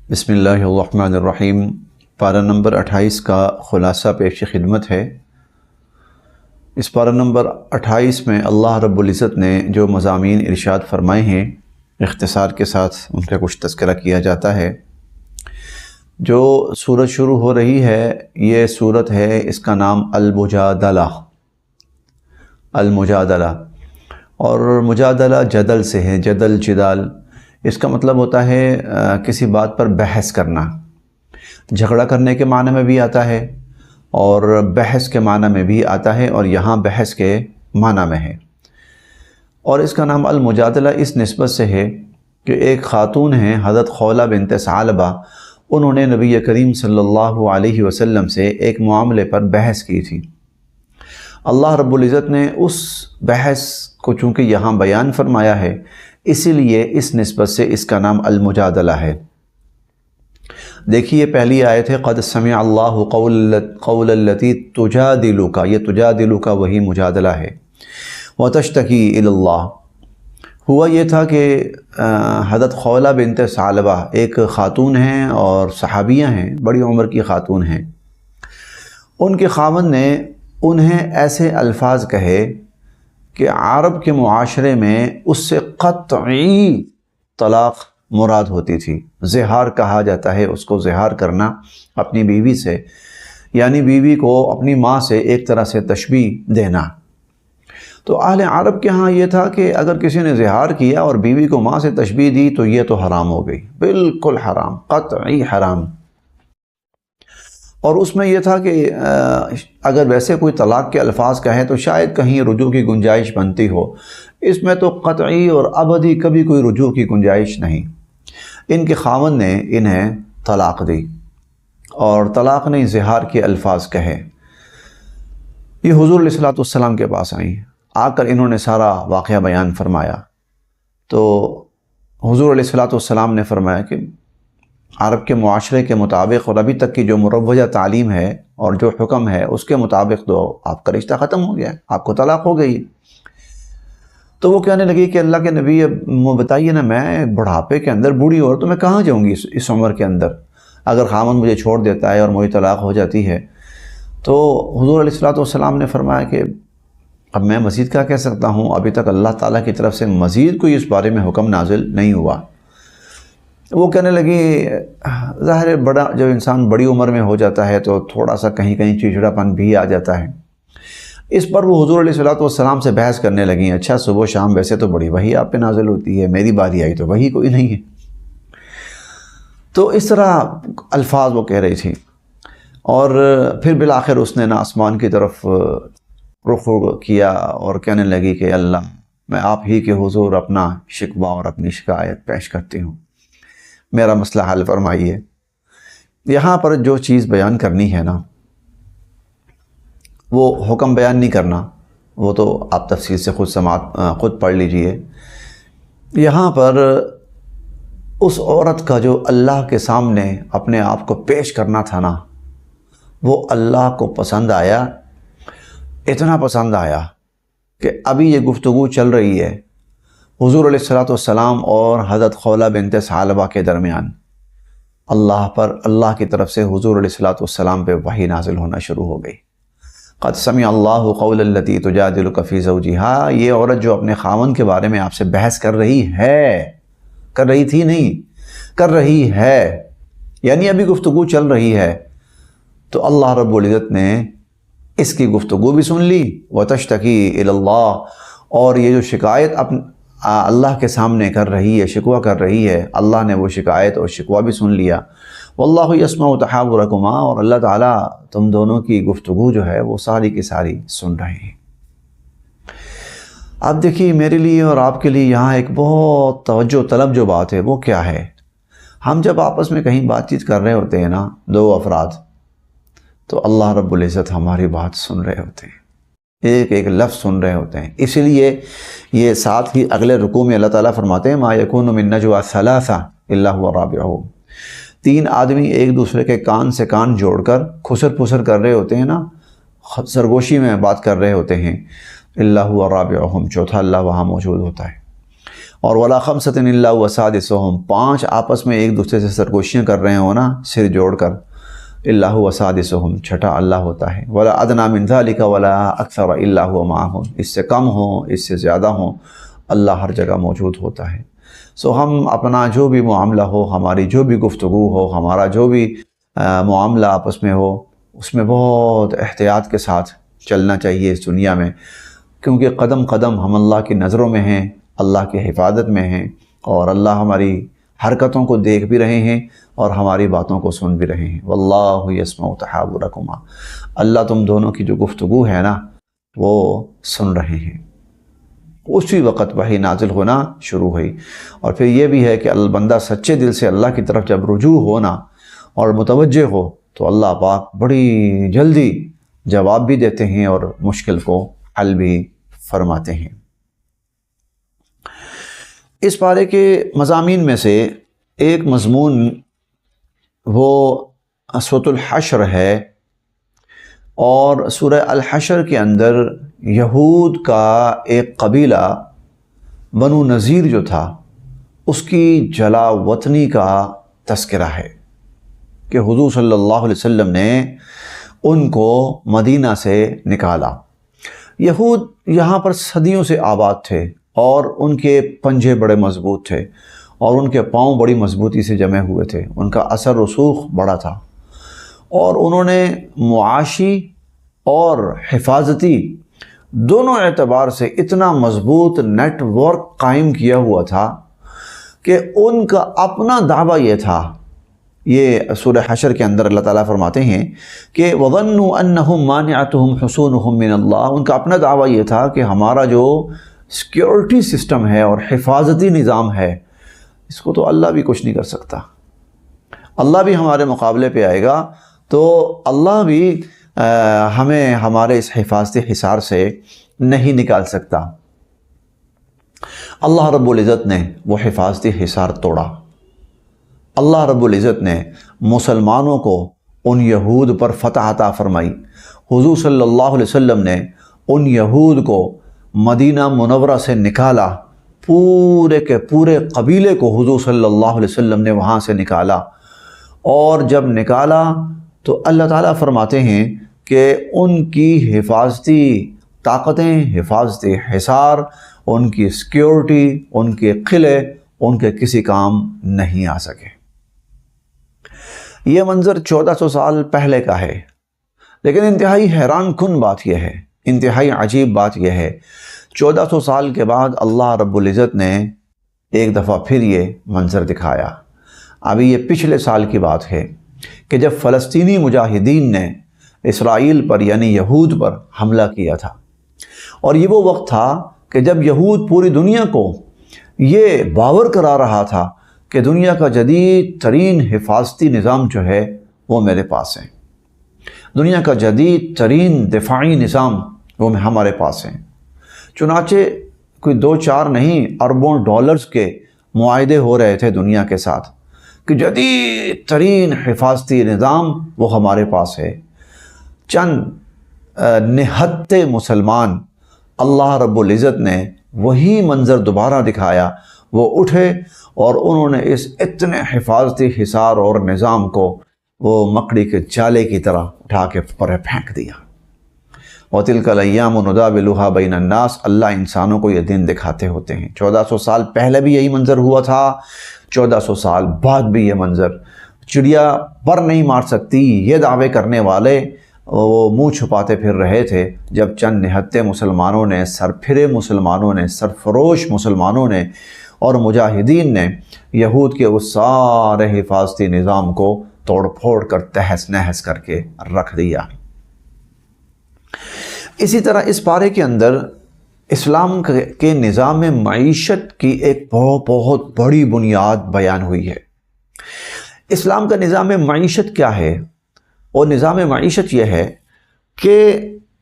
بسم اللہ الرحمن الرحیم۔ پارہ نمبر 28 کا خلاصہ پیش خدمت ہے۔ اس پارہ نمبر 28 میں اللہ رب العزت نے جو مضامین ارشاد فرمائے ہیں، اختصار کے ساتھ ان کا کچھ تذکرہ کیا جاتا ہے۔ جو سورت شروع ہو رہی ہے، یہ سورت ہے، اس کا نام المجادلہ اور مجادلہ جدل سے ہے، جدال۔ اس کا مطلب ہوتا ہے کسی بات پر بحث کرنا، جھگڑا کرنے کے معنی میں بھی آتا ہے اور بحث کے معنی میں بھی آتا ہے، اور یہاں بحث کے معنی میں ہے۔ اور اس کا نام المجادلہ اس نسبت سے ہے کہ ایک خاتون ہیں حضرت خولہ بنت ثعلبہ، انہوں نے نبی کریم صلی اللہ علیہ وسلم سے ایک معاملے پر بحث کی تھی۔ اللہ رب العزت نے اس بحث کو چونکہ یہاں بیان فرمایا ہے، اسی لیے اس نسبت سے اس کا نام المجادلہ ہے۔ دیکھیے پہلی آیت ہے، قد سمع اللہ قول التی تجادلک، یہ تجادلک وہی مجادلہ ہے۔ وتشتکی الی اللہ، ہوا یہ تھا کہ حضرت خولہ بنت ثعلبہ ایک خاتون ہیں اور صحابیہ ہیں، بڑی عمر کی خاتون ہیں۔ ان کے خاوند نے انہیں ایسے الفاظ کہے کہ عرب کے معاشرے میں اس سے قطعی طلاق مراد ہوتی تھی۔ زہار کہا جاتا ہے اس کو، زہار کرنا اپنی بیوی سے، یعنی بیوی کو اپنی ماں سے ایک طرح سے تشبیہ دینا۔ تو اہل عرب کے ہاں یہ تھا کہ اگر کسی نے زہار کیا اور بیوی کو ماں سے تشبیہ دی تو یہ تو حرام ہو گئی، بالکل حرام، قطعی حرام۔ اور اس میں یہ تھا کہ اگر ویسے کوئی طلاق کے الفاظ کہیں تو شاید کہیں رجوع کی گنجائش بنتی ہو، اس میں تو قطعی اور ابدی کبھی کوئی رجوع کی گنجائش نہیں۔ ان کے خاوند نے انہیں طلاق دی اور طلاق نے اظہار کے الفاظ کہے۔ یہ حضور علیہ السلام کے پاس آئیں، آ کر انہوں نے سارا واقعہ بیان فرمایا۔ تو حضور علیہ السلام نے فرمایا کہ عرب کے معاشرے کے مطابق اور ابھی تک کی جو مروجہ تعلیم ہے اور جو حکم ہے اس کے مطابق تو آپ کا رشتہ ختم ہو گیا، آپ کو طلاق ہو گئی۔ تو وہ کہنے لگی کہ اللہ کے نبی، اب بتائیے نا، میں بڑھاپے کے اندر بوڑھی عورت، تو میں کہاں جاؤں گی اس عمر کے اندر؟ اگر خاوند مجھے چھوڑ دیتا ہے اور مجھے طلاق ہو جاتی ہے تو حضور علیہ السلام نے فرمایا کہ اب میں مزید کیا کہہ سکتا ہوں، ابھی تک اللہ تعالیٰ کی طرف سے مزید کوئی اس بارے میں حکم نازل نہیں ہوا۔ وہ کہنے لگی، ظاہر بڑا جب انسان بڑی عمر میں ہو جاتا ہے تو تھوڑا سا کہیں چڑچڑا پن بھی آ جاتا ہے۔ اس پر وہ حضور علیہ السلام سے بحث کرنے لگیں، اچھا صبح و شام ویسے تو بڑی وحی آپ پہ نازل ہوتی ہے، میری باری آئی تو وحی کوئی نہیں ہے۔ تو اس طرح الفاظ وہ کہہ رہی تھی، اور پھر بالآخر اس نے آسمان کی طرف رخ کیا اور کہنے لگی کہ اللہ، میں آپ ہی کے حضور اپنا شکوہ اور اپنی شکایت پیش کرتی ہوں، میرا مسئلہ حل فرمائیے۔ یہاں پر جو چیز بیان کرنی ہے نا، وہ حکم بیان نہیں کرنا، وہ تو آپ تفصیل سے خود پڑھ لیجئے۔ یہاں پر اس عورت کا جو اللہ کے سامنے اپنے آپ کو پیش کرنا تھا نا، وہ اللہ کو پسند آیا، اتنا پسند آیا کہ ابھی یہ گفتگو چل رہی ہے حضور علیہ السلام اور حضرت خولہ بنت ثعلبہ کے درمیان۔ اللہ کی طرف سے حضور علیہ السلام پہ وحی نازل ہونا شروع ہو گئی۔ قد سمع اللہ قول التی تجادلک فی زوجہا، یہ عورت جو اپنے خاوند کے بارے میں آپ سے بحث کر رہی ہے، یعنی ابھی گفتگو چل رہی ہے، تو اللہ رب العزت نے اس کی گفتگو بھی سن لی۔ وتشتکی الی اللہ، اور یہ جو شکایت اللہ کے سامنے کر رہی ہے، شکوہ کر رہی ہے، اللہ نے وہ شکایت اور شکوہ بھی سن لیا۔ واللہ یسمع تحاورکما، اور اللہ تعالیٰ تم دونوں کی گفتگو جو ہے وہ ساری کی ساری سن رہے ہیں۔ اب دیکھیے میرے لیے اور آپ کے لیے یہاں ایک بہت توجہ طلب جو بات ہے وہ کیا ہے، ہم جب آپس میں کہیں بات چیت کر رہے ہوتے ہیں نا، دو افراد، تو اللہ رب العزت ہماری بات سن رہے ہوتے ہیں، ایک ایک لفظ سن رہے ہوتے ہیں۔ اسی لیے یہ ساتھ ہی اگلے رکوع میں اللہ تعالیٰ فرماتے ہیں، ما یکون من نجوی ثلاثہ الا هو رابعہم، 3 آدمی ایک دوسرے کے کان سے کان جوڑ کر خسر پسر کر رہے ہوتے ہیں نا، سرگوشی میں بات کر رہے ہوتے ہیں، الا هو رابعہم، چوتھا اللہ وہاں موجود ہوتا ہے۔ اور ولا خمسۃ الا هو سادسهم، 5 آپس میں ایک دوسرے سے سرگوشیاں کر رہے ہوں نا سر جوڑ کر، الا هو سادسهم، چھٹا اللہ ہوتا ہے، ولا ادنی من ذلك ولا اکثر الا هو معهم، اس سے کم ہوں اس سے زیادہ ہوں، اللہ ہر جگہ موجود ہوتا ہے۔ سو ہم اپنا جو بھی معاملہ ہو، ہماری جو بھی گفتگو ہو، ہمارا جو بھی معاملہ آپس میں ہو، اس میں بہت احتیاط کے ساتھ چلنا چاہیے اس دنیا میں، کیونکہ قدم قدم ہم اللہ کی نظروں میں ہیں، اللہ کی حفاظت میں ہیں، اور اللہ ہماری حرکتوں کو دیکھ بھی رہے ہیں اور ہماری باتوں کو سن بھی رہے ہیں۔ واللہ یسمع تحاورکما، اللہ تم دونوں کی جو گفتگو ہے نا وہ سن رہے ہیں۔ اسی وقت وحی نازل ہونا شروع ہوئی، اور پھر یہ بھی ہے کہ بندہ سچے دل سے اللہ کی طرف جب رجوع ہونا اور متوجہ ہو تو اللہ پاک بڑی جلدی جواب بھی دیتے ہیں اور مشکل کو حل بھی فرماتے ہیں۔ اس پارے کے مضامین میں سے ایک مضمون وہ سورۃ الحشر ہے، اور سورہ الحشر کے اندر یہود کا ایک قبیلہ بنو نذیر جو تھا اس کی جلا وطنی کا تذکرہ ہے کہ حضور صلی اللہ علیہ وسلم نے ان کو مدینہ سے نکالا۔ یہود یہاں پر صدیوں سے آباد تھے، اور ان کے پنجے بڑے مضبوط تھے، اور ان کے پاؤں بڑی مضبوطی سے جمے ہوئے تھے، ان کا اثر رسوخ بڑا تھا، اور انہوں نے معاشی اور حفاظتی دونوں اعتبار سے اتنا مضبوط نیٹ ورک قائم کیا ہوا تھا کہ ان کا اپنا دعویٰ یہ تھا، یہ سورہ حشر کے اندر اللہ تعالیٰ فرماتے ہیں کہ وَظَنُّوا أَنَّهُمْ مَانِعَتُهُمْ حُصُونُهُمْ مِنَ اللَّهِ، ان کا اپنا دعویٰ یہ تھا کہ ہمارا جو سیکیورٹی سسٹم ہے اور حفاظتی نظام ہے اس کو تو اللہ بھی کچھ نہیں کر سکتا، اللہ بھی ہمارے مقابلے پہ آئے گا تو اللہ بھی ہمیں ہمارے اس حفاظتی حصار سے نہیں نکال سکتا۔ اللہ رب العزت نے وہ حفاظتی حصار توڑا، اللہ رب العزت نے مسلمانوں کو ان یہود پر فتح عطا فرمائی، حضور صلی اللہ علیہ وسلم نے ان یہود کو مدینہ منورہ سے نکالا، پورے کے پورے قبیلے کو حضور صلی اللہ علیہ وسلم نے وہاں سے نکالا، اور جب نکالا تو اللہ تعالیٰ فرماتے ہیں کہ ان کی حفاظتی طاقتیں، حفاظتی حصار، ان کی سیکیورٹی، ان کے قلعے ان کے کسی کام نہیں آ سکے۔ یہ منظر 1400 سال پہلے کا ہے، لیکن انتہائی حیران کن بات یہ ہے، انتہائی عجیب بات یہ ہے، 1400 سال کے بعد اللہ رب العزت نے ایک دفعہ پھر یہ منظر دکھایا۔ ابھی یہ پچھلے سال کی بات ہے کہ جب فلسطینی مجاہدین نے اسرائیل پر یعنی یہود پر حملہ کیا تھا، اور یہ وہ وقت تھا کہ جب یہود پوری دنیا کو یہ باور کرا رہا تھا کہ دنیا کا جدید ترین حفاظتی نظام جو ہے وہ میرے پاس ہے، دنیا کا جدید ترین دفاعی نظام وہ ہمارے پاس ہے۔ چنانچہ کوئی 2-4 نہیں اربوں ڈالرز کے معاہدے ہو رہے تھے دنیا کے ساتھ کہ جدید ترین حفاظتی نظام وہ ہمارے پاس ہے۔ چند نہتے مسلمان، اللہ رب العزت نے وہی منظر دوبارہ دکھایا، وہ اٹھے اور انہوں نے اس اتنے حفاظتی حصار اور نظام کو وہ مکڑی کے جالے کی طرح اٹھا کے پر پھینک دیا۔ وَتِلْكَ الْأَيَّامُ نُدَاوِلُهَا بَيْنَ النَّاسِ، اللہ انسانوں کو یہ دن دکھاتے ہوتے ہیں۔ 1400 سال پہلے بھی یہی منظر ہوا تھا، 1400 سال بعد بھی یہ منظر۔ چڑیا پر نہیں مار سکتی، یہ دعوے کرنے والے وہ منہ چھپاتے پھر رہے تھے جب چند نہتے مسلمانوں نے، سرپھرے مسلمانوں نے، سرفروش مسلمانوں نے اور مجاہدین نے یہود کے اس سارے حفاظتی نظام کو توڑ پھوڑ کر تہس نہس کر کے رکھ دیا۔ اسی طرح اس پارے کے اندر اسلام کے نظام معیشت کی ایک بہت بڑی بنیاد بیان ہوئی ہے۔ اسلام کا نظام معیشت کیا ہے؟ اور نظام معیشت یہ ہے کہ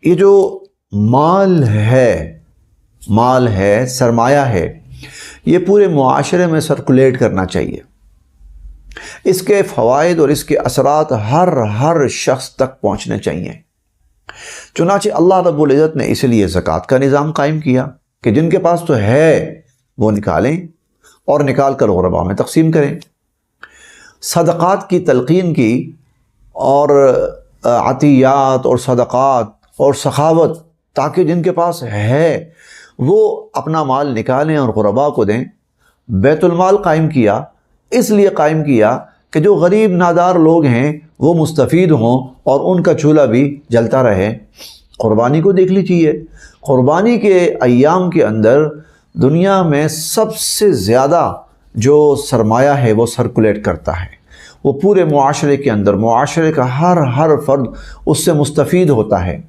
یہ جو مال ہے، سرمایہ ہے، یہ پورے معاشرے میں سرکولیٹ کرنا چاہیے۔ اس کے فوائد اور اس کے اثرات ہر شخص تک پہنچنے چاہیے۔ چنانچہ اللہ رب العزت نے اس لیے زکوٰۃ کا نظام قائم کیا کہ جن کے پاس تو ہے وہ نکالیں اور نکال کر غربا میں تقسیم کریں۔ صدقات کی تلقین کی اور عطیات اور صدقات اور سخاوت، تاکہ جن کے پاس ہے وہ اپنا مال نکالیں اور غربا کو دیں۔ بیت المال قائم کیا، اس لیے قائم کیا کہ جو غریب نادار لوگ ہیں وہ مستفید ہوں اور ان کا چولہا بھی جلتا رہے۔ قربانی کو دیکھ لیجیے، قربانی کے ایام کے اندر دنیا میں سب سے زیادہ جو سرمایہ ہے وہ سرکولیٹ کرتا ہے، وہ پورے معاشرے کے اندر، معاشرے کا ہر فرد اس سے مستفید ہوتا ہے۔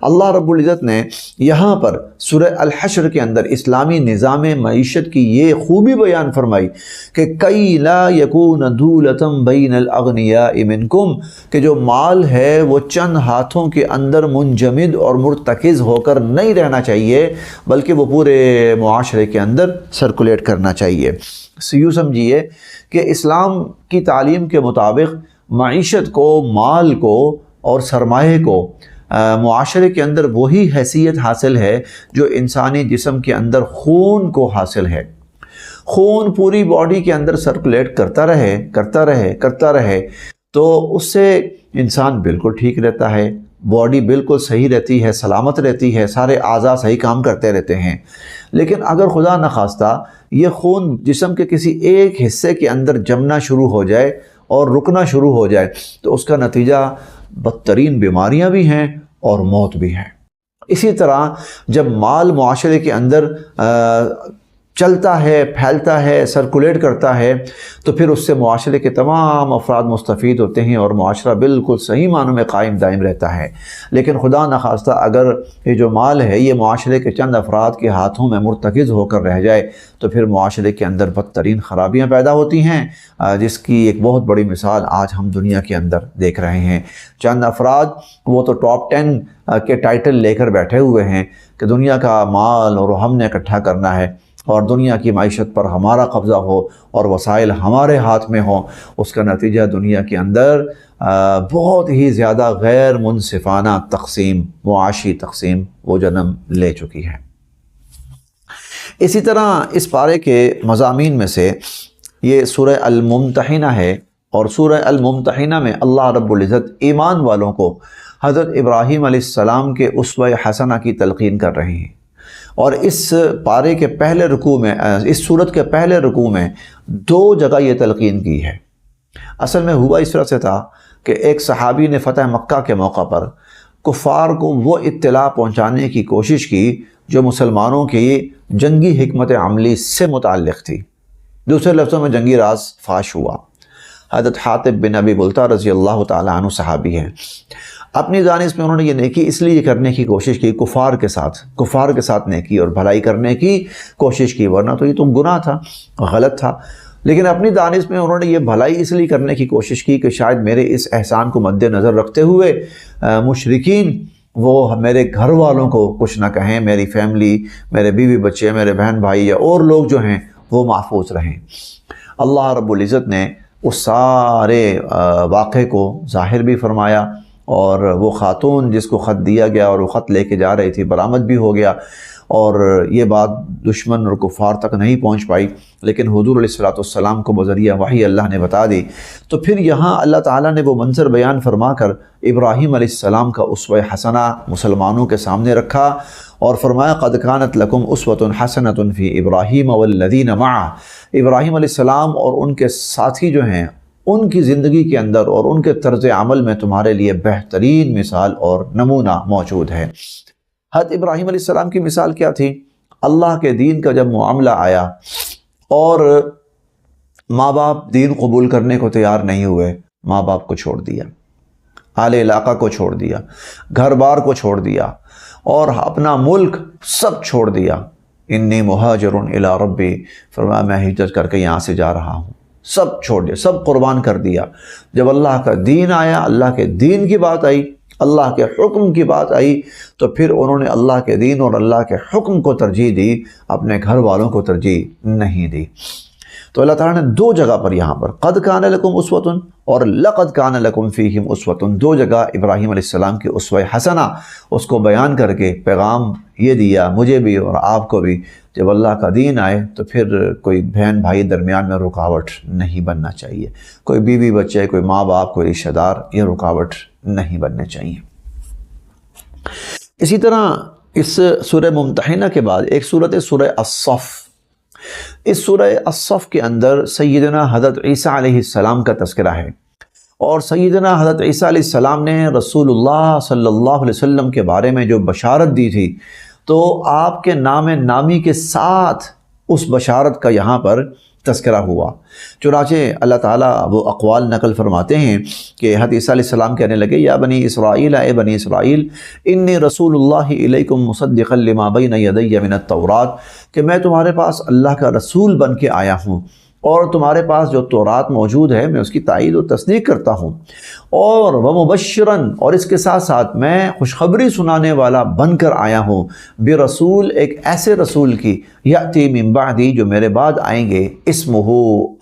اللہ رب العزت نے یہاں پر سورہ الحشر کے اندر اسلامی نظام معیشت کی یہ خوبی بیان فرمائی کہ کئی لا یکون دولتم بین الاغنیاء منکم، کہ جو مال ہے وہ چند ہاتھوں کے اندر منجمد اور مرتکز ہو کر نہیں رہنا چاہیے، بلکہ وہ پورے معاشرے کے اندر سرکولیٹ کرنا چاہیے۔ یوں سمجھیے کہ اسلام کی تعلیم کے مطابق معیشت کو، مال کو اور سرمایہ کو معاشرے کے اندر وہی حیثیت حاصل ہے جو انسانی جسم کے اندر خون کو حاصل ہے۔ خون پوری باڈی کے اندر سرکولیٹ کرتا رہے تو اس سے انسان بالکل ٹھیک رہتا ہے، باڈی بالکل صحیح رہتی ہے، سلامت رہتی ہے، سارے اعضاء صحیح کام کرتے رہتے ہیں۔ لیکن اگر خدا نخواستہ یہ خون جسم کے کسی ایک حصے کے اندر جمنا شروع ہو جائے اور رکنا شروع ہو جائے تو اس کا نتیجہ بدترین بیماریاں بھی ہیں اور موت بھی ہے۔ اسی طرح جب مال معاشرے کے اندر چلتا ہے، پھیلتا ہے، سرکولیٹ کرتا ہے تو پھر اس سے معاشرے کے تمام افراد مستفید ہوتے ہیں اور معاشرہ بالکل صحیح معنوں میں قائم دائم رہتا ہے۔ لیکن خدا نخواستہ اگر یہ جو مال ہے یہ معاشرے کے چند افراد کے ہاتھوں میں مرتکز ہو کر رہ جائے تو پھر معاشرے کے اندر بدترین خرابیاں پیدا ہوتی ہیں، جس کی ایک بہت بڑی مثال آج ہم دنیا کے اندر دیکھ رہے ہیں۔ چند افراد وہ تو ٹاپ 10 کے ٹائٹل لے کر بیٹھے ہوئے ہیں کہ دنیا کا مال اور ہم نے اکٹھا کرنا ہے اور دنیا کی معیشت پر ہمارا قبضہ ہو اور وسائل ہمارے ہاتھ میں ہوں۔ اس کا نتیجہ دنیا کے اندر بہت ہی زیادہ غیر منصفانہ تقسیم، معاشی تقسیم وہ جنم لے چکی ہے۔ اسی طرح اس پارے کے مضامین میں سے یہ سورہ الممتحنہ ہے، اور سورہ الممتحنہ میں اللہ رب العزت ایمان والوں کو حضرت ابراہیم علیہ السلام کے اسوہ حسنہ کی تلقین کر رہے ہیں۔ اور اس پارے کے پہلے رکوع میں، اس سورت کے پہلے رکوع میں 2 جگہ یہ تلقین کی ہے۔ اصل میں ہوا اس طرح سے تھا کہ ایک صحابی نے فتح مکہ کے موقع پر کفار کو وہ اطلاع پہنچانے کی کوشش کی جو مسلمانوں کی جنگی حکمت عملی سے متعلق تھی۔ دوسرے لفظوں میں جنگی راز فاش ہوا۔ حضرت حاطب بن ابی بلتہ رضی اللہ تعالیٰ عنہ صحابی ہیں، اپنی جانب میں انہوں نے یہ نیکی اس لیے کرنے کی کوشش کی، کفار کے ساتھ نیکی اور بھلائی کرنے کی کوشش کی، ورنہ تو یہ تو گناہ تھا، غلط تھا، لیکن اپنی دانش میں انہوں نے یہ بھلائی اس لیے کرنے کی کوشش کی کہ شاید میرے اس احسان کو مد نظر رکھتے ہوئے مشرکین وہ میرے گھر والوں کو کچھ نہ کہیں، میری فیملی، میرے بیوی بچے، میرے بہن بھائی یا اور لوگ جو ہیں وہ محفوظ رہیں۔ اللہ رب العزت نے اس سارے واقعے کو ظاہر بھی فرمایا، اور وہ خاتون جس کو خط دیا گیا اور وہ خط لے کے جا رہی تھی برآمد بھی ہو گیا، اور یہ بات دشمن اور کفار تک نہیں پہنچ پائی، لیکن حضور علیہ السلام کو بذریعہ وحی اللہ نے بتا دی۔ تو پھر یہاں اللہ تعالیٰ نے وہ منظر بیان فرما کر ابراہیم علیہ السلام کا اسوہ حسنہ مسلمانوں کے سامنے رکھا اور فرمایا قد کانت لکم اسوۃ حسنۃ فی ابراہیم والذین معہ، ابراہیم علیہ السلام اور ان کے ساتھی جو ہیں ان کی زندگی کے اندر اور ان کے طرز عمل میں تمہارے لیے بہترین مثال اور نمونہ موجود ہے۔ حضرت ابراہیم علیہ السلام کی مثال کیا تھی؟ اللہ کے دین کا جب معاملہ آیا اور ماں باپ دین قبول کرنے کو تیار نہیں ہوئے، ماں باپ کو چھوڑ دیا، اہل علاقہ کو چھوڑ دیا، گھر بار کو چھوڑ دیا اور اپنا ملک سب چھوڑ دیا۔ انی مہاجر الی ربی، فرمایا میں ہجرت کر کے یہاں سے جا رہا ہوں، سب چھوڑ دیا، سب قربان کر دیا۔ جب اللہ کا دین آیا، اللہ کے دین کی بات آئی، اللہ کے حکم کی بات آئی، تو پھر انہوں نے اللہ کے دین اور اللہ کے حکم کو ترجیح دی، اپنے گھر والوں کو ترجیح نہیں دی۔ تو اللہ تعالیٰ نے دو جگہ پر یہاں پر قد کان لکم اسوۃ اور لقد کان لکم فیہم اسوۃ، دو جگہ ابراہیم علیہ السلام کی اسوہ حسنہ اس کو بیان کر کے پیغام یہ دیا مجھے بھی اور آپ کو بھی، جب اللہ کا دین آئے تو پھر کوئی بہن بھائی درمیان میں رکاوٹ نہیں بننا چاہیے، کوئی بیوی بچے، کوئی ماں باپ، کوئی رشتہ دار، یہ رکاوٹ نہیں بننے چاہیے۔ اسی طرح اس سورہ ممتحنہ کے بعد ایک سورت ہے سورہ الصف۔ اس سورہ الصف کے اندر سیدنا حضرت عیسیٰ علیہ السلام کا تذکرہ ہے، اور سیدنا حضرت عیسیٰ علیہ السلام نے رسول اللہ صلی اللہ علیہ وسلم کے بارے میں جو بشارت دی تھی، تو آپ کے نام نامی کے ساتھ اس بشارت کا یہاں پر تذکرہ ہوا۔ چنانچہ اللہ تعالیٰ وہ اقوال نقل فرماتے ہیں کہ حضرت عیسیٰ علیہ السلام کہنے لگے یا بنی اسرائیل، اے بنی اسرائیل، انی رسول اللہ علیکم مصدقا لما بین یدی من التورات، کہ میں تمہارے پاس اللہ کا رسول بن کے آیا ہوں، اور تمہارے پاس جو تورات موجود ہے میں اس کی تائید و تصدیق کرتا ہوں، اور ومبشراً، اور اس کے ساتھ ساتھ میں خوشخبری سنانے والا بن کر آیا ہوں، برسول، ایک ایسے رسول کی، یأتی من بعدی، جو میرے بعد آئیں گے، اسمہ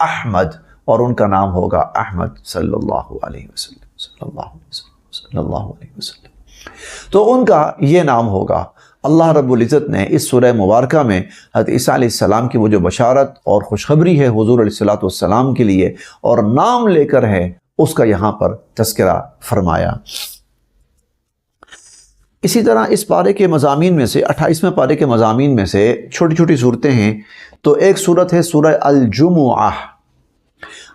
احمد، اور ان کا نام ہوگا احمد صلی اللہ علیہ وسلم، صلی اللہ علیہ وسلم، صلی اللہ علیہ وسلم، تو ان کا یہ نام ہوگا۔ اللہ رب العزت نے اس سورہ مبارکہ میں حضرت عیسیٰ علیہ السلام کی وہ جو بشارت اور خوشخبری ہے حضور علیہ السلام کے لیے، اور نام لے کر ہے، اس کا یہاں پر تذکرہ فرمایا۔ اسی طرح اس پارے کے مضامین میں سے 28ویں پارے کے مضامین میں سے چھوٹی چھوٹی صورتیں ہیں، تو ایک صورت ہے سورہ الجمعہ۔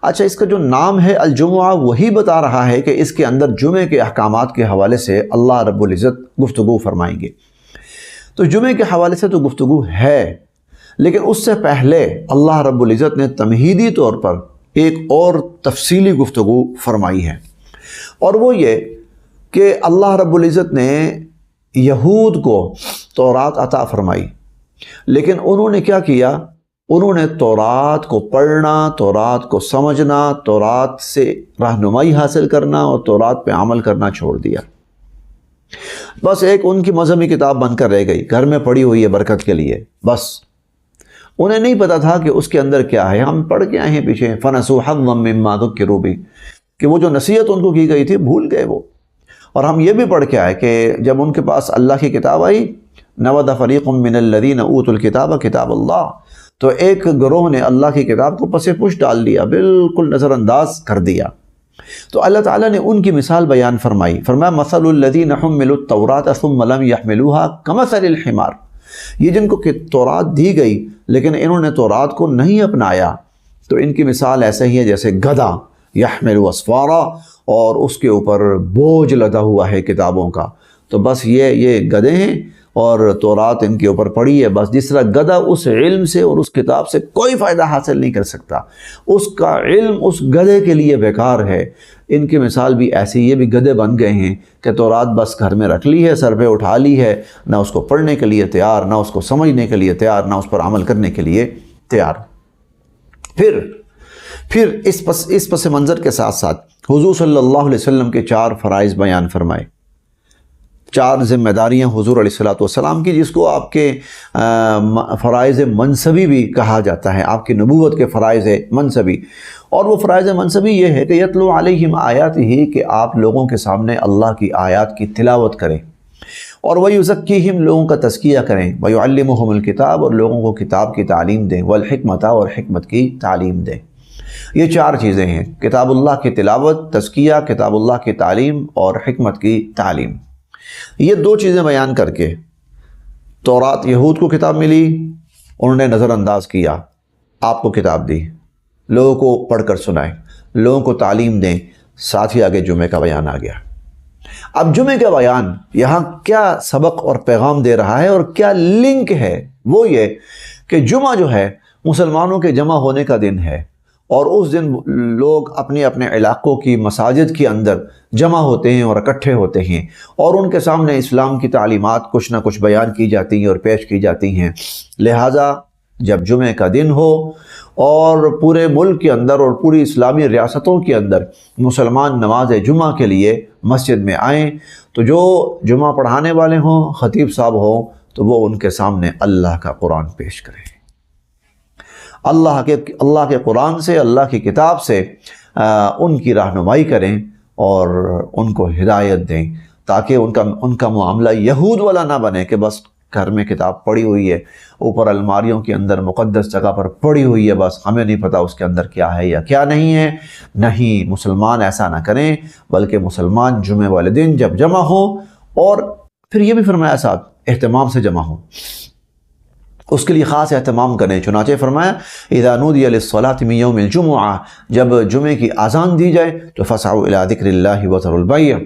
اچھا، اس کا جو نام ہے الجمعہ وہی بتا رہا ہے کہ اس کے اندر جمعے کے احکامات کے حوالے سے اللہ رب العزت گفتگو فرمائیں گے۔ تو جمعے کے حوالے سے تو گفتگو ہے، لیکن اس سے پہلے اللہ رب العزت نے تمہیدی طور پر ایک اور تفصیلی گفتگو فرمائی ہے، اور وہ یہ کہ اللہ رب العزت نے یہود کو تورات عطا فرمائی، لیکن انہوں نے کیا کیا؟ انہوں نے تورات کو پڑھنا، تورات کو سمجھنا، تورات سے رہنمائی حاصل کرنا اور تورات پہ عمل کرنا چھوڑ دیا۔ بس ایک ان کی مذہبی کتاب بن کر رہ گئی، گھر میں پڑھی ہوئی ہے برکت کے لیے، بس انہیں نہیں پتا تھا کہ اس کے اندر کیا ہے۔ ہم پڑھ کے آئے ہیں پیچھے فَنَسُوا حَظًّا مِّمَّا ذُكِّرُوا بِهِ، کہ وہ جو نصیحت ان کو کی گئی تھی بھول گئے وہ۔ اور ہم یہ بھی پڑھ کے آئے کہ جب ان کے پاس اللہ کی کتاب آئی، نَوَدَ فَرِيقٌ مِّنَ الَّذِينَ أُوتُوا الْكِتَابَ كِتَابَ اللَّهِ، تو ایک گروہ نے اللہ کی کتاب کو پس پش ڈال دیا، بالکل نظر انداز کر دیا۔ تو اللہ تعالیٰ نے ان کی مثال بیان فرمائی، فرمایا مثل الذین حملوا التوراۃ ثم لم يحملوها كمثل الحمار، یہ جن کو تورات دی گئی لیکن انہوں نے تورات کو نہیں اپنایا، تو ان کی مثال ایسے ہی ہے جیسے گدھا، یحمل اسفارا، اور اس کے اوپر بوجھ لدا ہوا ہے کتابوں کا۔ تو بس یہ گدھے ہیں اور تورات ان کے اوپر پڑی ہے، بس جس طرح گدھا اس علم سے اور اس کتاب سے کوئی فائدہ حاصل نہیں کر سکتا، اس کا علم اس گدھے کے لیے بیکار ہے، ان کی مثال بھی ایسی، یہ بھی گدھے بن گئے ہیں کہ تورات بس گھر میں رکھ لی ہے، سر پہ اٹھا لی ہے، نہ اس کو پڑھنے کے لیے تیار، نہ اس کو سمجھنے کے لیے تیار، نہ اس پر عمل کرنے کے لیے تیار۔ پھر اس پس منظر کے ساتھ ساتھ حضور صلی اللہ علیہ وسلم کے 4 فرائض بیان فرمائے، 4 ذمہ داریاں حضور علیہ السلام کی، جس کو آپ کے فرائض منصبی بھی کہا جاتا ہے، آپ کی نبوت کے فرائض منصبی۔ اور وہ فرائض منصبی یہ ہے کہ یتلو علیہم آیاتہ، کہ آپ لوگوں کے سامنے اللہ کی آیات کی تلاوت کریں، اور وَيُزَكِّيهِمْ، لوگوں کا تزکیہ کریں، وَيُعَلِّمُهُمُ الْكِتَابَ، اور لوگوں کو کتاب کی تعلیم دیں، وَالْحِكْمَةَ، اور حکمت کی تعلیم دیں۔ یہ 4 چیزیں ہیں، کتاب اللہ کی تلاوت، تزکیہ، کتاب اللہ کی تعلیم اور حکمت کی تعلیم۔ یہ 2 چیزیں بیان کر کے تورات یہود کو کتاب ملی، انہوں نے نظر انداز کیا، آپ کو کتاب دی، لوگوں کو پڑھ کر سنائیں، لوگوں کو تعلیم دیں، ساتھ ہی آگے جمعے کا بیان آ گیا۔ اب جمعے کا بیان یہاں کیا سبق اور پیغام دے رہا ہے اور کیا لنک ہے؟ وہ یہ کہ جمعہ جو ہے مسلمانوں کے جمع ہونے کا دن ہے، اور اس دن لوگ اپنے اپنے علاقوں کی مساجد کے اندر جمع ہوتے ہیں اور اکٹھے ہوتے ہیں، اور ان کے سامنے اسلام کی تعلیمات کچھ نہ کچھ بیان کی جاتی ہیں اور پیش کی جاتی ہیں۔ لہٰذا جب جمعے کا دن ہو اور پورے ملک کے اندر اور پوری اسلامی ریاستوں کے اندر مسلمان نماز جمعہ کے لیے مسجد میں آئیں، تو جو جمعہ پڑھانے والے ہوں، خطیب صاحب ہوں، تو وہ ان کے سامنے اللہ کا قرآن پیش کریں۔ اللہ کے قرآن سے، اللہ کی کتاب سے ان کی رہنمائی کریں اور ان کو ہدایت دیں، تاکہ ان کا معاملہ یہود والا نہ بنے کہ بس گھر میں کتاب پڑی ہوئی ہے، اوپر الماریوں کے اندر مقدس جگہ پر پڑی ہوئی ہے، بس ہمیں نہیں پتہ اس کے اندر کیا ہے یا کیا نہیں ہے۔ نہیں، مسلمان ایسا نہ کریں، بلکہ مسلمان جمعے والے دن جب جمع ہوں، اور پھر یہ بھی فرمایا ساتھ اہتمام سے جمع ہوں، اس کے لیے خاص اہتمام کریں۔ چنانچہ فرمایا اذا نودی للصلاة من یوم الجمعہ، جب جمعے کی اذان دی جائے تو فسعوا الی ذکر اللہ وذروا البیع،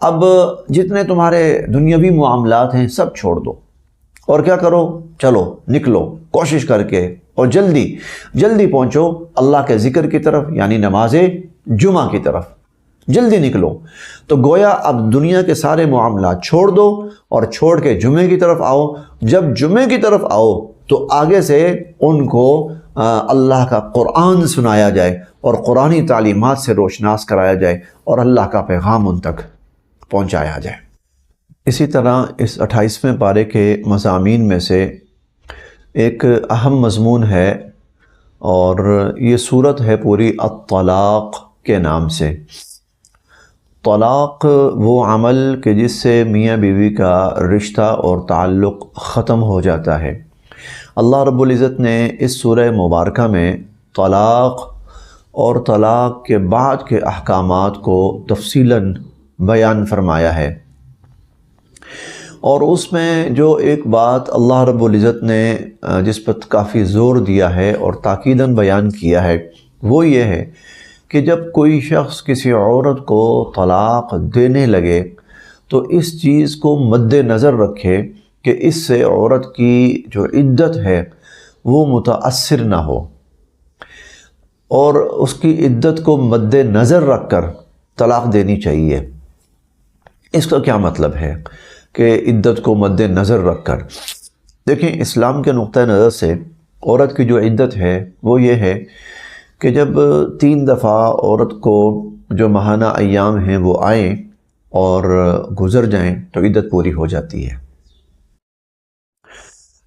اب جتنے تمہارے دنیاوی معاملات ہیں سب چھوڑ دو، اور کیا کرو، چلو نکلو کوشش کر کے، اور جلدی پہنچو اللہ کے ذکر کی طرف، یعنی نماز جمعہ کی طرف جلدی نکلو۔ تو گویا اب دنیا کے سارے معاملات چھوڑ دو اور چھوڑ کے جمعے کی طرف آؤ۔ جب جمعے کی طرف آؤ تو آگے سے ان کو اللہ کا قرآن سنایا جائے اور قرآنی تعلیمات سے روشناس کرایا جائے اور اللہ کا پیغام ان تک پہنچایا جائے۔ اسی طرح اس 28ویں پارے کے مضامین میں سے ایک اہم مضمون ہے، اور یہ صورت ہے پوری الطلاق کے نام سے۔ طلاق وہ عمل کہ جس سے میاں بیوی کا رشتہ اور تعلق ختم ہو جاتا ہے۔ اللہ رب العزت نے اس سورہ مبارکہ میں طلاق اور طلاق کے بعد کے احکامات کو تفصیلاً بیان فرمایا ہے، اور اس میں جو ایک بات اللہ رب العزت نے جس پر کافی زور دیا ہے اور تاکیداً بیان کیا ہے وہ یہ ہے کہ جب کوئی شخص کسی عورت کو طلاق دینے لگے تو اس چیز کو مد نظر رکھے کہ اس سے عورت کی جو عدت ہے وہ متاثر نہ ہو، اور اس کی عدت کو مد نظر رکھ کر طلاق دینی چاہیے۔ اس کا کیا مطلب ہے کہ عدت کو مد نظر رکھ کر؟ دیکھیں، اسلام کے نقطہ نظر سے عورت کی جو عدت ہے وہ یہ ہے کہ جب 3 دفعہ عورت کو جو ماہانہ ایام ہیں وہ آئیں اور گزر جائیں تو عدت پوری ہو جاتی ہے۔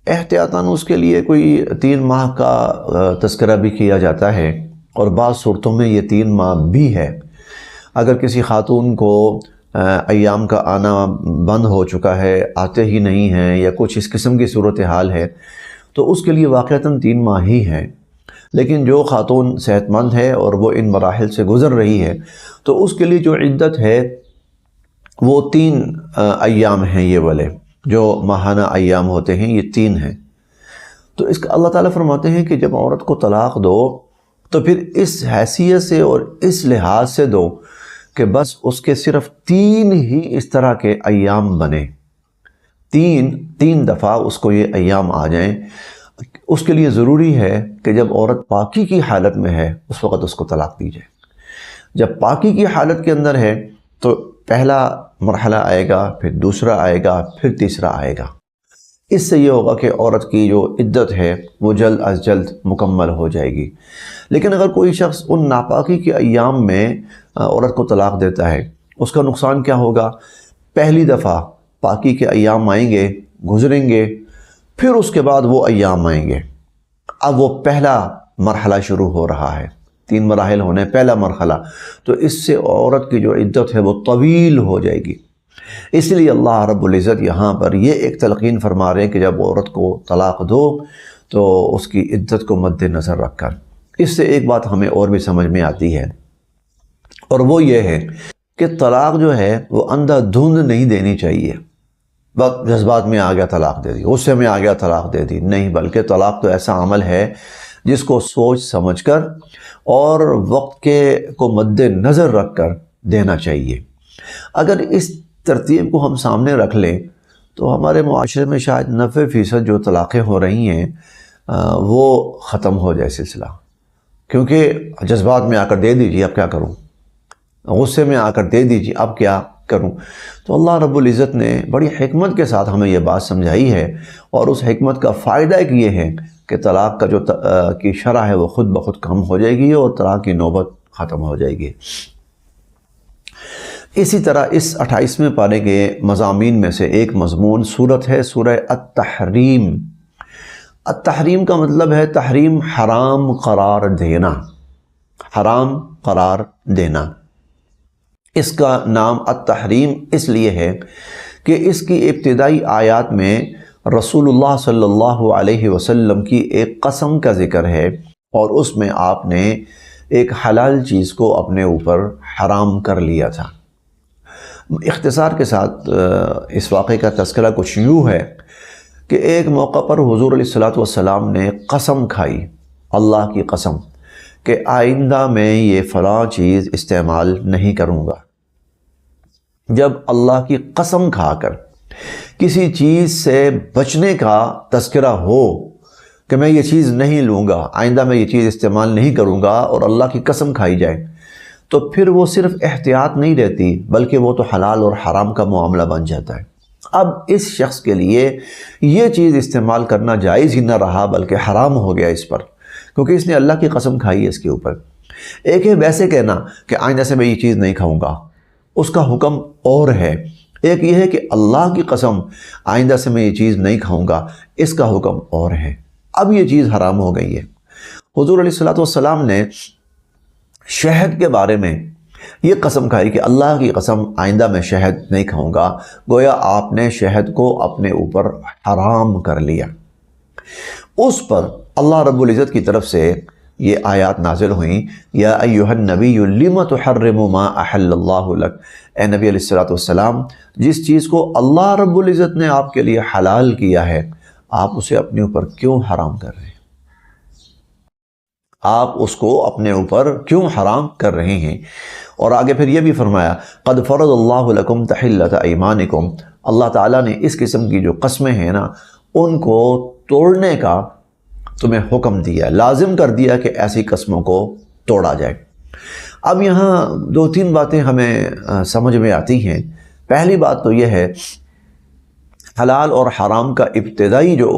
احتیاطاً اس کے لیے کوئی 3 ماہ کا تذکرہ بھی کیا جاتا ہے، اور بعض صورتوں میں یہ 3 ماہ بھی ہے۔ اگر کسی خاتون کو ایام کا آنا بند ہو چکا ہے، آتے ہی نہیں ہیں، یا کچھ اس قسم کی صورتحال ہے تو اس کے لیے واقعتاً 3 ماہ ہی ہیں۔ لیکن جو خاتون صحت مند ہے اور وہ ان مراحل سے گزر رہی ہے تو اس کے لیے جو عدت ہے وہ 3 ایام ہیں، یہ والے جو ماہانہ ایام ہوتے ہیں یہ 3 ہیں۔ تو اس کا اللہ تعالیٰ فرماتے ہیں کہ جب عورت کو طلاق دو تو پھر اس حیثیت سے اور اس لحاظ سے دو کہ بس اس کے صرف 3 ہی اس طرح کے ایام بنے، 3 دفعہ اس کو یہ ایام آ جائیں۔ اس کے لیے ضروری ہے کہ جب عورت پاکی کی حالت میں ہے اس وقت اس کو طلاق دی جائے۔ جب پاکی کی حالت کے اندر ہے تو پہلا مرحلہ آئے گا، پھر دوسرا آئے گا، پھر تیسرا آئے گا۔ اس سے یہ ہوگا کہ عورت کی جو عدت ہے وہ جلد از جلد مکمل ہو جائے گی۔ لیکن اگر کوئی شخص ان ناپاکی کے ایام میں عورت کو طلاق دیتا ہے، اس کا نقصان کیا ہوگا؟ پہلی دفعہ پاکی کے ایام آئیں گے، گزریں گے، پھر اس کے بعد وہ ایام آئیں گے۔ اب وہ پہلا مرحلہ شروع ہو رہا ہے، 3 مراحل ہونے، پہلا مرحلہ، تو اس سے عورت کی جو عدت ہے وہ طویل ہو جائے گی۔ اس لیے اللہ رب العزت یہاں پر یہ ایک تلقین فرما رہے ہیں کہ جب عورت کو طلاق دو تو اس کی عدت کو مد نظر رکھ کر۔ اس سے ایک بات ہمیں اور بھی سمجھ میں آتی ہے، اور وہ یہ ہے کہ طلاق جو ہے وہ اندھا دھند نہیں دینی چاہیے، بس جذبات میں آ گیا طلاق دے دی، غصے میں آ گیا طلاق دے دی، نہیں، بلکہ طلاق تو ایسا عمل ہے جس کو سوچ سمجھ کر اور وقت کو مد نظر رکھ کر دینا چاہیے۔ اگر اس ترتیب کو ہم سامنے رکھ لیں تو ہمارے معاشرے میں شاید 90% جو طلاقیں ہو رہی ہیں وہ ختم ہو جائے سلسلہ، کیونکہ جذبات میں آ کر دے دیجیے، اب کیا کروں، غصے میں آ کر دے دیجیے، اب کیا کروں۔ تو اللہ رب العزت نے بڑی حکمت کے ساتھ ہمیں یہ بات سمجھائی ہے، اور اس حکمت کا فائدہ ایک یہ ہے کہ طلاق کا جو کی شرح ہے وہ خود بخود کم ہو جائے گی اور طلاق کی نوبت ختم ہو جائے گی۔ اسی طرح اس 28ویں پارے کے مضامین میں سے ایک مضمون صورت ہے سورہ التحریم۔ التحریم کا مطلب ہے تحریم حرام قرار دینا، حرام قرار دینا۔ اس کا نام التحریم اس لیے ہے کہ اس کی ابتدائی آیات میں رسول اللہ صلی اللہ علیہ وسلم کی ایک قسم کا ذکر ہے، اور اس میں آپ نے ایک حلال چیز کو اپنے اوپر حرام کر لیا تھا۔ اختصار کے ساتھ اس واقعے کا تذکرہ کچھ یوں ہے کہ ایک موقع پر حضور علیہ الصلوۃ والسلام نے قسم کھائی، اللہ کی قسم، کہ آئندہ میں یہ فلاں چیز استعمال نہیں کروں گا۔ جب اللہ کی قسم کھا کر کسی چیز سے بچنے کا تذکرہ ہو کہ میں یہ چیز نہیں لوں گا، آئندہ میں یہ چیز استعمال نہیں کروں گا، اور اللہ کی قسم کھائی جائے، تو پھر وہ صرف احتیاط نہیں رہتی بلکہ وہ تو حلال اور حرام کا معاملہ بن جاتا ہے۔ اب اس شخص کے لیے یہ چیز استعمال کرنا جائز ہی نہ رہا بلکہ حرام ہو گیا اس پر، کیونکہ اس نے اللہ کی قسم کھائی ہے اس کے اوپر۔ ایک ہے ویسے کہنا کہ آئندہ سے میں یہ چیز نہیں کھاؤں گا، اس کا حکم اور ہے۔ ایک یہ ہے کہ اللہ کی قسم آئندہ سے میں یہ چیز نہیں کھاؤں گا، اس کا حکم اور ہے۔ اب یہ چیز حرام ہو گئی ہے۔ حضور علیہ الصلوۃ والسلام نے شہد کے بارے میں یہ قسم کھائی کہ اللہ کی قسم آئندہ میں شہد نہیں کھاؤں گا، گویا آپ نے شہد کو اپنے اوپر حرام کر لیا۔ اس پر اللہ رب العزت کی طرف سے یہ آیات نازل ہوئیں، یا ایھا النبی لم تحرم ما احل اللہ لک، اے نبی علیہ الصلوۃ والسلام، جس چیز کو اللہ رب العزت نے آپ کے لیے حلال کیا ہے، آپ اسے اپنے اوپر کیوں حرام کر رہے ہیں؟ آپ اس کو اپنے اوپر کیوں حرام کر رہے ہیں؟ اور آگے پھر یہ بھی فرمایا، قد فرض اللہ لکم تحلۃ ایمانکم، اللہ تعالیٰ نے اس قسم کی جو قسمیں ہیں نا، ان کو توڑنے کا تمہیں حکم دیا، لازم کر دیا کہ ایسی قسموں کو توڑا جائے۔ اب یہاں دو تین باتیں ہمیں سمجھ میں آتی ہیں۔ پہلی بات تو یہ ہے، حلال اور حرام کا ابتدائی جو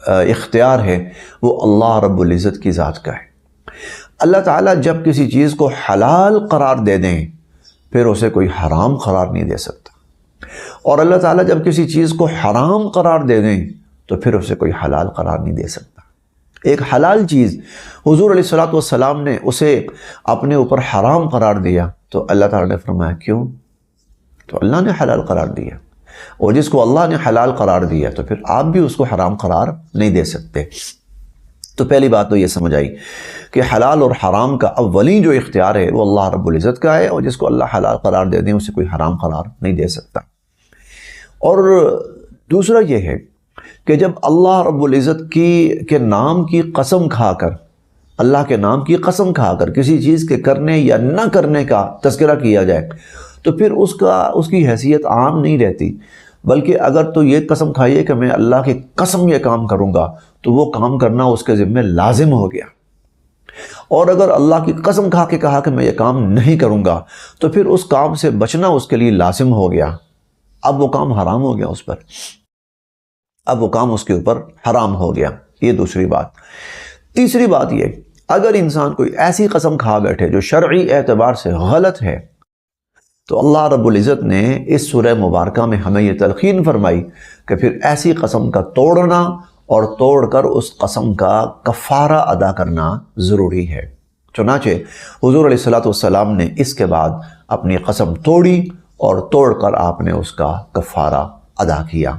اختیار ہے وہ اللہ رب العزت کی ذات کا ہے۔ اللہ تعالیٰ جب کسی چیز کو حلال قرار دے دیں پھر اسے کوئی حرام قرار نہیں دے سکتا، اور اللہ تعالیٰ جب کسی چیز کو حرام قرار دے دیں تو پھر اسے کوئی حلال قرار نہیں دے سکتا۔ ایک حلال چیز حضور علیہ الصلوۃ والسلام نے اسے اپنے اوپر حرام قرار دیا تو اللہ تعالیٰ نے فرمایا کیوں؟ تو اللہ نے حلال قرار دیا، اور جس کو اللہ نے حلال قرار دیا تو پھر آپ بھی اس کو حرام قرار نہیں دے سکتے۔ تو پہلی بات تو یہ سمجھ آئی کہ حلال اور حرام کا اولین جو اختیار ہے وہ اللہ رب العزت کا ہے، اور جس کو اللہ حلال قرار دے دیں اسے کوئی حرام قرار نہیں دے سکتا۔ اور دوسرا یہ ہے کہ جب اللہ رب العزت کے نام کی قسم کھا کر، اللہ کے نام کی قسم کھا کر کسی چیز کے کرنے یا نہ کرنے کا تذکرہ کیا جائے تو پھر اس کی حیثیت عام نہیں رہتی، بلکہ اگر تو یہ قسم کھائیے کہ میں اللہ کی قسم یہ کام کروں گا تو وہ کام کرنا اس کے ذمہ لازم ہو گیا، اور اگر اللہ کی قسم کھا کے کہا کہ میں یہ کام نہیں کروں گا تو پھر اس کام سے بچنا اس کے لیے لازم ہو گیا۔ اب وہ کام حرام ہو گیا اس پر، اب وہ کام اس کے اوپر حرام ہو گیا۔ یہ دوسری بات۔ تیسری بات یہ، اگر انسان کوئی ایسی قسم کھا بیٹھے جو شرعی اعتبار سے غلط ہے تو اللہ رب العزت نے اس سورہ مبارکہ میں ہمیں یہ تلقین فرمائی کہ پھر ایسی قسم کا توڑنا اور توڑ کر اس قسم کا کفارہ ادا کرنا ضروری ہے۔ چنانچہ حضور علیہ الصلوۃ والسلام نے اس کے بعد اپنی قسم توڑی اور توڑ کر آپ نے اس کا کفارہ ادا کیا۔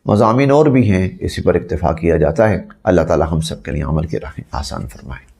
مضامین اور بھی ہیں، اسی پر اکتفا کیا جاتا ہے۔ اللہ تعالی ہم سب کے لیے عمل کی راہیں آسان فرمائے۔